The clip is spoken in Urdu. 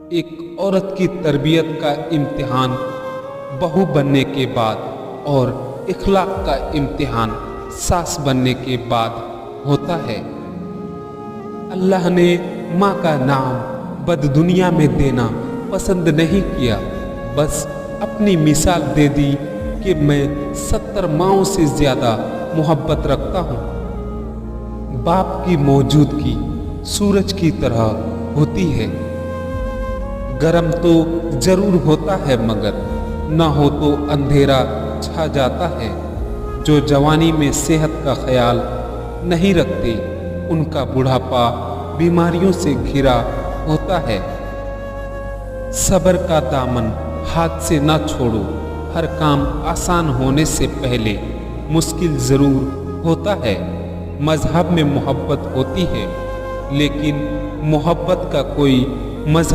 ایک عورت کی تربیت کا امتحان بہو بننے کے بعد اور اخلاق کا امتحان ساس بننے کے بعد ہوتا ہے۔ اللہ نے ماں کا نام بد دنیا میں دینا پسند نہیں کیا، بس اپنی مثال دے دی کہ میں 70 ماؤں سے زیادہ محبت رکھتا ہوں۔ باپ کی موجودگی سورج کی طرح ہوتی ہے، گرم تو ضرور ہوتا ہے مگر نہ ہو تو اندھیرا چھا جاتا ہے۔ جو جوانی میں صحت کا خیال نہیں رکھتے ان کا بڑھاپا بیماریوں سے گھرا ہوتا ہے۔ صبر کا دامن ہاتھ سے نہ چھوڑو، ہر کام آسان ہونے سے پہلے مشکل ضرور ہوتا ہے۔ مذہب میں محبت ہوتی ہے لیکن محبت کا کوئی مذہب